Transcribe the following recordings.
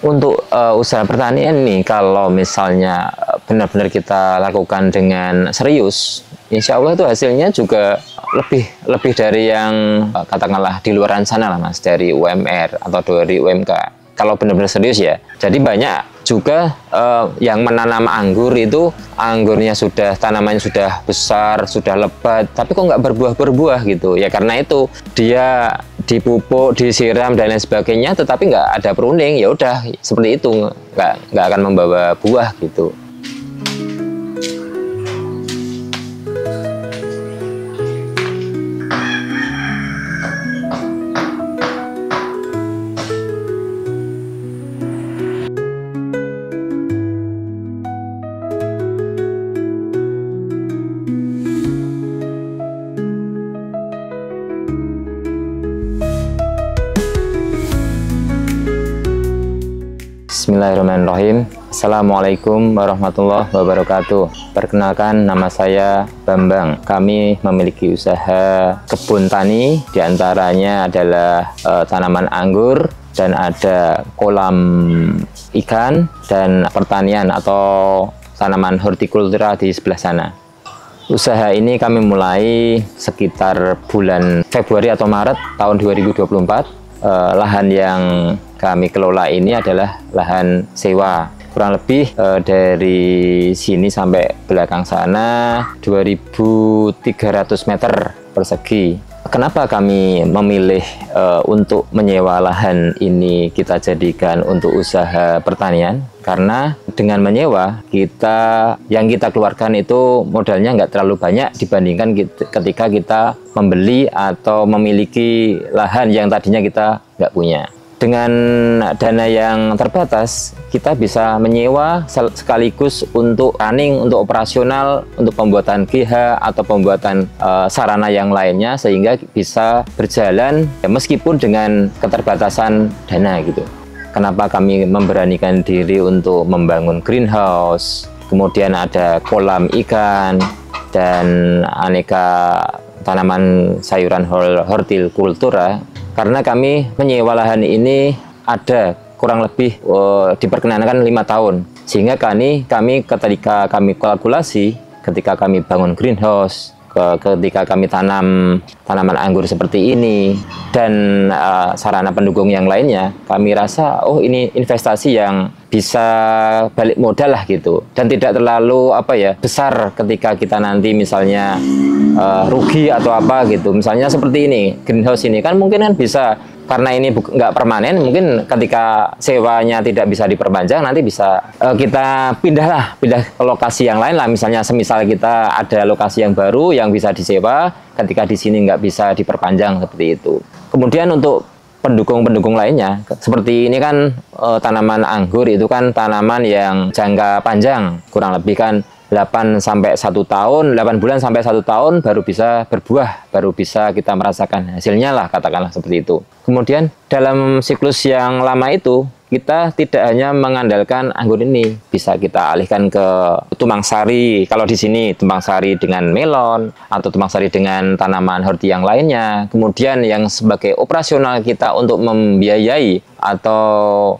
Untuk usaha pertanian nih, kalau misalnya benar-benar kita lakukan dengan serius, insya Allah itu hasilnya juga lebih dari yang katakanlah di luaran sana lah Mas, dari UMR atau dari UMK. Kalau benar-benar serius ya. Jadi banyak juga yang menanam anggur itu anggurnya tanamannya sudah besar, sudah lebat, tapi kok nggak berbuah-berbuah gitu. Ya karena itu dia dipupuk, disiram dan lain sebagainya, tetapi nggak ada pruning, ya udah seperti itu, nggak akan membawa buah gitu. Bismillahirrahmanirrahim. Assalamualaikum warahmatullahi wabarakatuh. Perkenalkan, nama saya Bambang. Kami memiliki usaha kebun tani, diantaranya adalah tanaman anggur dan ada kolam ikan dan pertanian atau tanaman hortikultura di sebelah sana. Usaha ini kami mulai sekitar bulan Februari atau Maret tahun 2024. Lahan yang kami kelola ini adalah lahan sewa, kurang lebih dari sini sampai belakang sana 2.300 meter persegi. Kenapa kami memilih untuk menyewa lahan ini kita jadikan untuk usaha pertanian? Karena dengan menyewa, yang kita keluarkan itu modalnya nggak terlalu banyak dibandingkan ketika kita membeli atau memiliki lahan yang tadinya kita nggak punya. Dengan dana yang terbatas, kita bisa menyewa sekaligus untuk running, untuk operasional, untuk pembuatan GH atau pembuatan sarana yang lainnya, sehingga bisa berjalan ya, meskipun dengan keterbatasan dana gitu. Kenapa kami memberanikan diri untuk membangun greenhouse, kemudian ada kolam ikan, dan aneka tanaman sayuran hortikultura? Karena kami menyewa lahan ini ada kurang lebih diperkenankan 5 tahun. Sehingga kami ketika kami kalkulasi, ketika kami bangun greenhouse, ketika kami tanam tanaman anggur seperti ini, dan sarana pendukung yang lainnya, kami rasa, oh ini investasi yang bisa balik modal lah gitu. Dan tidak terlalu besar ketika kita nanti misalnya rugi atau apa gitu. Misalnya seperti ini, greenhouse ini kan mungkin kan bisa, karena ini nggak permanen, mungkin ketika sewanya tidak bisa diperpanjang, nanti bisa kita pindah ke lokasi yang lain lah. Misalnya semisal kita ada lokasi yang baru yang bisa disewa, ketika di sini nggak bisa diperpanjang, seperti itu. Kemudian untuk pendukung-pendukung lainnya, seperti ini kan tanaman anggur itu kan tanaman yang jangka panjang, kurang lebih kan 8 bulan sampai 1 tahun baru bisa berbuah, baru bisa kita merasakan hasilnya lah, katakanlah seperti itu. Kemudian dalam siklus yang lama itu, kita tidak hanya mengandalkan anggur ini, bisa kita alihkan ke tumpang sari. Kalau di sini tumpang sari dengan melon atau tumpang sari dengan tanaman horti yang lainnya. Kemudian yang sebagai operasional kita untuk membiayai atau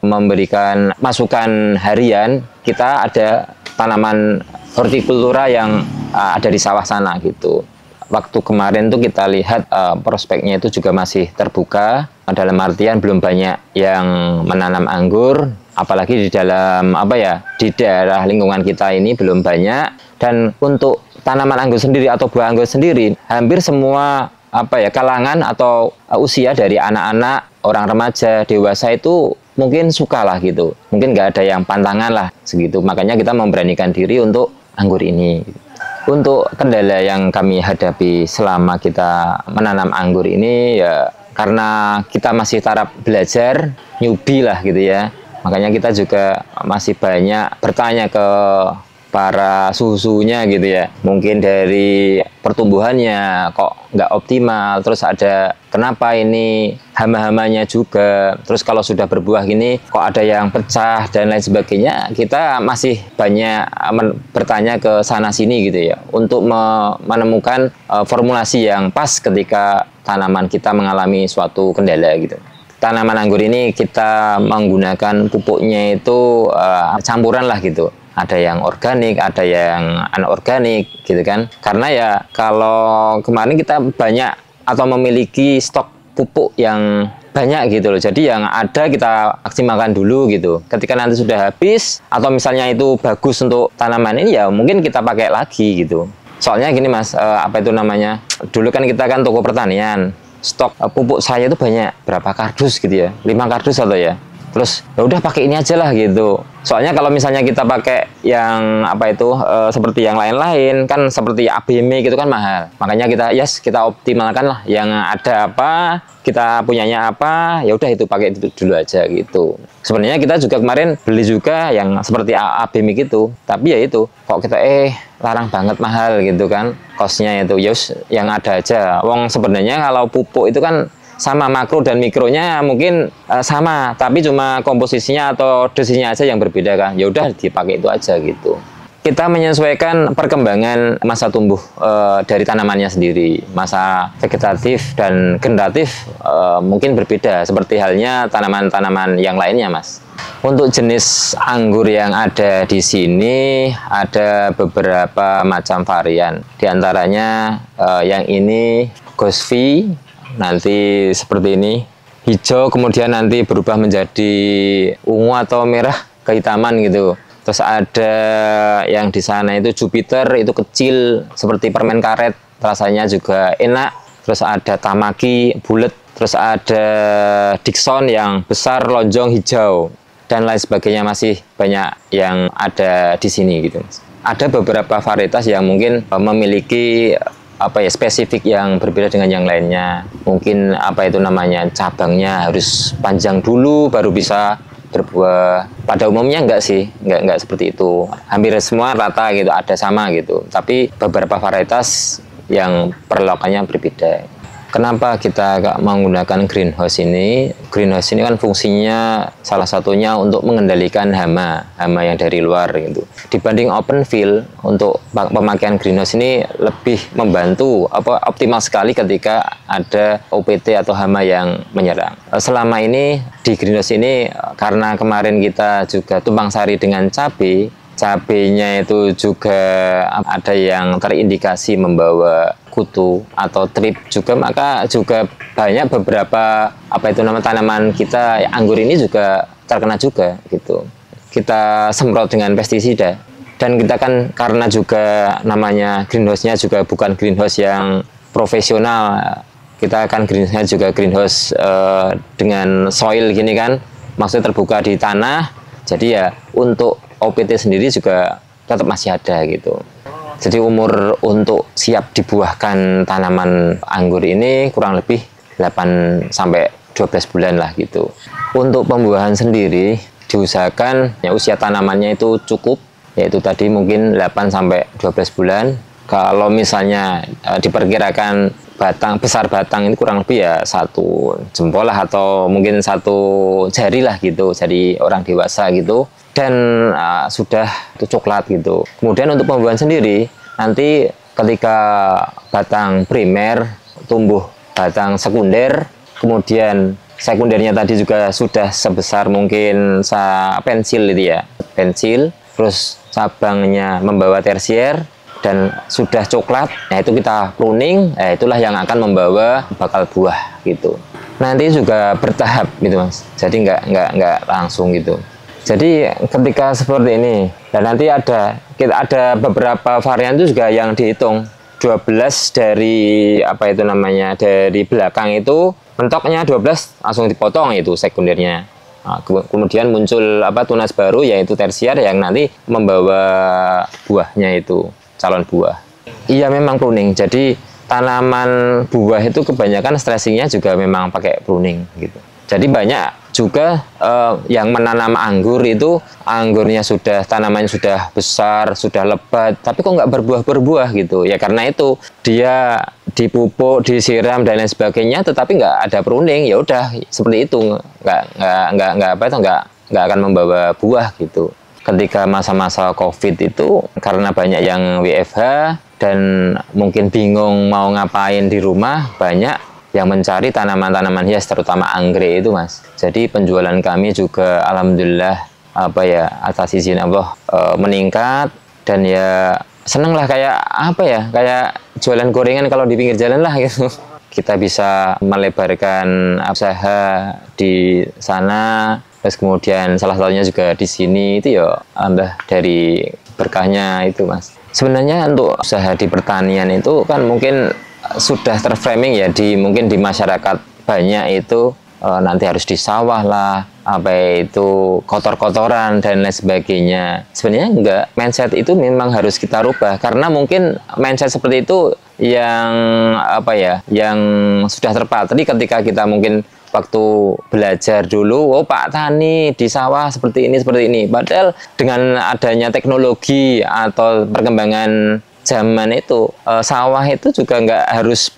memberikan masukan harian, kita ada tanaman hortikultura yang ada di sawah sana gitu. Waktu kemarin tuh kita lihat prospeknya itu juga masih terbuka, dalam artian belum banyak yang menanam anggur, apalagi di dalam di daerah lingkungan kita ini belum banyak. Dan untuk tanaman anggur sendiri atau buah anggur sendiri, hampir semua kalangan atau usia dari anak-anak, orang remaja, dewasa itu mungkin suka lah gitu. Mungkin nggak ada yang pantangan lah segitu. Makanya kita memberanikan diri untuk anggur ini. Untuk kendala yang kami hadapi selama kita menanam anggur ini ya karena kita masih taraf belajar, newbie lah gitu ya. Makanya kita juga masih banyak bertanya ke para suhunya gitu ya. Mungkin dari pertumbuhannya kok nggak optimal, terus ada kenapa ini hama-hamanya juga, terus kalau sudah berbuah gini kok ada yang pecah dan lain sebagainya. Kita masih banyak bertanya ke sana sini gitu ya, untuk menemukan formulasi yang pas ketika tanaman kita mengalami suatu kendala gitu. tanaman anggur ini kita menggunakan pupuknya itu campuran lah gitu. Ada yang organik, ada yang anorganik gitu kan. Karena ya kalau kemarin kita banyak atau memiliki stok pupuk yang banyak gitu loh. Jadi yang ada kita maksimalkan dulu gitu. Ketika nanti sudah habis atau misalnya itu bagus untuk tanaman ini ya mungkin kita pakai lagi gitu. Soalnya gini Mas, apa itu namanya? Dulu kan kita kan toko pertanian. Stok pupuk saya itu banyak, berapa kardus gitu ya? 5 kardus atau ya. Terus ya udah pakai ini aja lah gitu. Soalnya kalau misalnya kita pakai yang apa itu seperti yang lain-lain kan seperti ABM gitu kan mahal. Makanya kita optimalkan lah yang ada apa, kita punyanya apa, ya udah itu pakai itu dulu aja gitu. Sebenarnya kita juga kemarin beli juga yang seperti ABM gitu. Tapi ya itu kok kita larang banget mahal gitu kan. Kosnya itu yus yang ada aja. Wong sebenarnya kalau pupuk itu kan sama makro dan mikronya mungkin sama, tapi cuma komposisinya atau dosisnya aja yang berbeda kan. Ya udah dipakai itu aja gitu. Kita menyesuaikan perkembangan masa tumbuh dari tanamannya sendiri. Masa vegetatif dan generatif mungkin berbeda seperti halnya tanaman-tanaman yang lainnya, Mas. Untuk jenis anggur yang ada di sini ada beberapa macam varian. Di antaranya yang ini Gosvi, nanti seperti ini hijau, kemudian nanti berubah menjadi ungu atau merah kehitaman gitu. Terus ada yang di sana itu Jupiter, itu kecil seperti permen karet, rasanya juga enak. Terus ada Tamaki bulat, terus ada Dixon yang besar lonjong hijau dan lain sebagainya. Masih banyak yang ada di sini gitu. Ada beberapa varietas yang mungkin memiliki spesifik yang berbeda dengan yang lainnya. Mungkin cabangnya harus panjang dulu baru bisa berbuah. Pada umumnya enggak sih, enggak seperti itu. Hampir semua rata gitu, ada sama gitu. Tapi beberapa varietas yang perlakuannya berbeda. Kenapa kita menggunakan greenhouse ini? Greenhouse ini kan fungsinya salah satunya untuk mengendalikan hama yang dari luar gitu. Dibanding open field, untuk pemakaian greenhouse ini lebih membantu optimal sekali ketika ada OPT atau hama yang menyerang. Selama ini di greenhouse ini karena kemarin kita juga tumpang sari dengan cabenya itu juga ada yang terindikasi membawa kutu atau trip juga, maka juga banyak beberapa tanaman kita anggur ini juga terkena juga gitu. Kita semprot dengan pestisida dan kita kan karena juga namanya greenhouse-nya juga bukan greenhouse yang profesional. Kita kan greenhouse juga greenhouse dengan soil gini kan, maksudnya terbuka di tanah. Jadi ya untuk OPT sendiri juga tetap masih ada gitu. Jadi umur untuk siap dibuahkan tanaman anggur ini kurang lebih 8 sampai 12 bulan lah gitu. Untuk pembuahan sendiri diusahakan ya usia tanamannya itu cukup, yaitu tadi mungkin 8 sampai 12 bulan. Kalau misalnya diperkirakan besar batang ini kurang lebih ya 1 jempol lah atau mungkin 1 jari lah gitu, jadi orang dewasa gitu. Dan sudah itu coklat gitu. Kemudian untuk pembuahan sendiri nanti ketika batang primer tumbuh batang sekunder, kemudian sekundernya tadi juga sudah sebesar mungkin pensil itu ya, pensil, terus cabangnya membawa tersier dan sudah coklat, nah itu kita pruning, itulah yang akan membawa bakal buah gitu. Nanti juga bertahap gitu Mas, jadi nggak langsung gitu. Jadi ketika seperti ini, dan nanti ada beberapa varian itu juga yang dihitung 12 dari dari belakang itu mentoknya 12 langsung dipotong itu sekundernya. Nah, kemudian muncul tunas baru yaitu tersier yang nanti membawa buahnya itu calon buah. Iya memang pruning. Jadi tanaman buah itu kebanyakan stressingnya juga memang pakai pruning gitu. Jadi banyak juga yang menanam anggur itu anggurnya tanamannya sudah besar, sudah lebat, tapi kok nggak berbuah gitu ya, karena itu dia dipupuk, disiram dan lain sebagainya, tetapi nggak ada pruning, ya udah seperti itu, nggak akan membawa buah gitu. Ketika masa-masa COVID itu karena banyak yang WFH dan mungkin bingung mau ngapain di rumah, banyak yang mencari tanaman-tanaman hias terutama anggrek itu, Mas. Jadi penjualan kami juga alhamdulillah atas izin Allah meningkat, dan ya seneng lah, kayak kayak jualan gorengan kalau di pinggir jalan lah gitu. Kita bisa melebarkan usaha di sana, terus kemudian salah satunya juga di sini itu ya tambah dari berkahnya itu, Mas. Sebenarnya untuk usaha di pertanian itu kan mungkin sudah terframing ya mungkin di masyarakat banyak itu nanti harus di sawah lah, itu kotor-kotoran dan lain sebagainya. Sebenarnya enggak, mindset itu memang harus kita rubah, karena mungkin mindset seperti itu yang yang sudah terpatri ketika kita mungkin waktu belajar dulu, Pak Tani di sawah seperti ini. Padahal dengan adanya teknologi atau perkembangan zaman itu, sawah itu juga nggak harus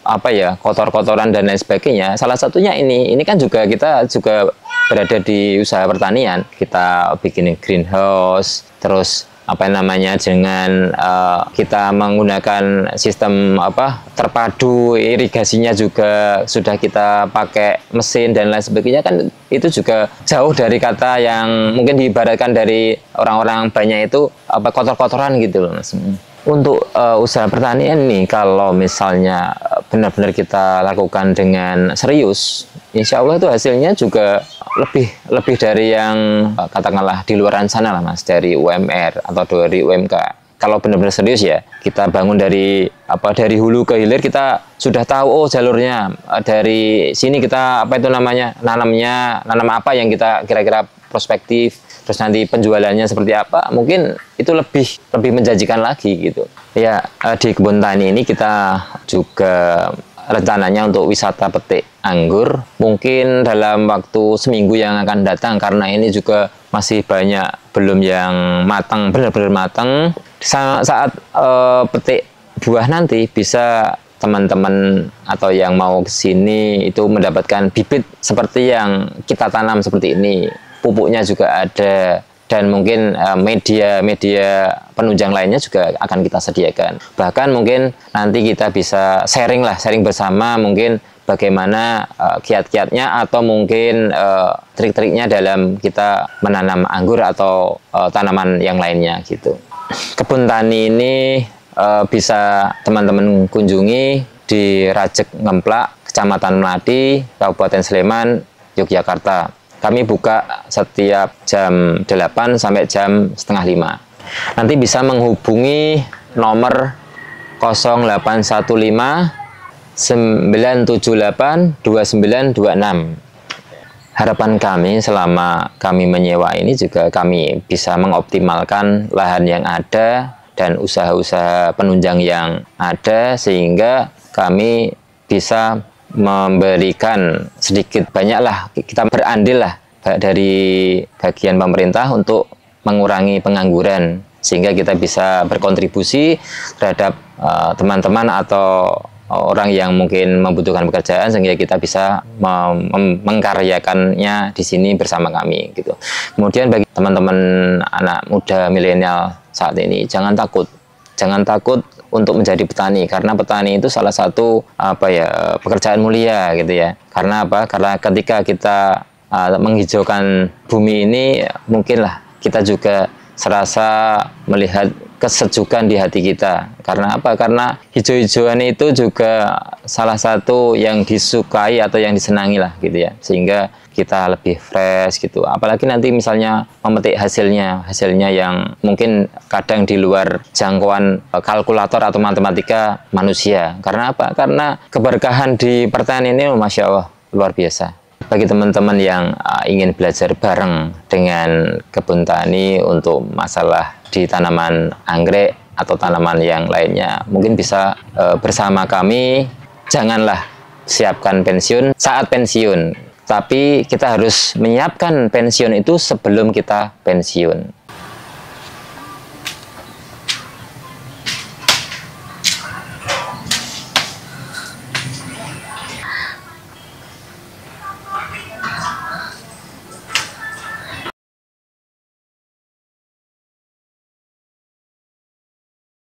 kotor-kotoran dan lain sebagainya. Salah satunya ini kan juga kita juga berada di usaha pertanian, kita bikin greenhouse, terus dengan kita menggunakan sistem terpadu, irigasinya juga sudah kita pakai mesin dan lain sebagainya, kan itu juga jauh dari kata yang mungkin diibaratkan dari orang-orang banyak itu kotor-kotoran gitu loh, Mas. Untuk usaha pertanian nih, kalau misalnya benar-benar kita lakukan dengan serius, insya Allah itu hasilnya juga lebih dari yang katakanlah di luaran sana lah, Mas, dari UMR atau dari UMK. Kalau benar-benar serius ya, kita bangun dari hulu ke hilir, kita sudah tahu jalurnya, dari sini kita nanam apa yang kita kira-kira prospektif, terus nanti penjualannya seperti apa, mungkin itu lebih menjanjikan lagi gitu. Ya, di kebun tani ini kita juga rencananya untuk wisata petik anggur mungkin dalam waktu seminggu yang akan datang, karena ini juga masih banyak belum yang matang, benar-benar matang. Saat petik buah nanti bisa teman-teman atau yang mau ke sini itu mendapatkan bibit seperti yang kita tanam seperti ini. Pupuknya juga ada, dan mungkin media penunjang lainnya juga akan kita sediakan. Bahkan mungkin nanti kita bisa sharing bersama, mungkin bagaimana kiat-kiatnya atau mungkin trik-triknya dalam kita menanam anggur atau tanaman yang lainnya gitu. Kebun tani ini bisa teman-teman kunjungi di Rajek Ngemplak, Kecamatan Melati, Kabupaten Sleman, Yogyakarta. Kami buka setiap jam 8 sampai jam setengah 5. Nanti bisa menghubungi nomor 0815 978 2926. Harapan kami selama kami menyewa ini juga kami bisa mengoptimalkan lahan yang ada dan usaha-usaha penunjang yang ada, sehingga kami bisa memberikan sedikit banyaklah, kita berandil lah dari bagian pemerintah untuk mengurangi pengangguran, sehingga kita bisa berkontribusi terhadap teman-teman atau orang yang mungkin membutuhkan pekerjaan, sehingga kita bisa mengkaryakannya di sini bersama kami gitu. Kemudian bagi teman-teman anak muda milenial saat ini, jangan takut untuk menjadi petani, karena petani itu salah satu pekerjaan mulia gitu ya. Karena karena ketika kita menghijaukan bumi ini, mungkinlah kita juga serasa melihat kesejukan di hati kita. Karena karena hijau-hijauan itu juga salah satu yang disukai atau yang disenangi lah gitu ya, sehingga kita lebih fresh gitu. Apalagi nanti misalnya memetik hasilnya yang mungkin kadang di luar jangkauan kalkulator atau matematika manusia. Karena karena keberkahan di pertanian ini Masya Allah luar biasa. Bagi teman-teman yang ingin belajar bareng dengan kebun tani untuk masalah di tanaman anggrek atau tanaman yang lainnya, mungkin bisa bersama kami. Janganlah siapkan pensiun saat pensiun, tapi kita harus menyiapkan pensiun itu sebelum kita pensiun.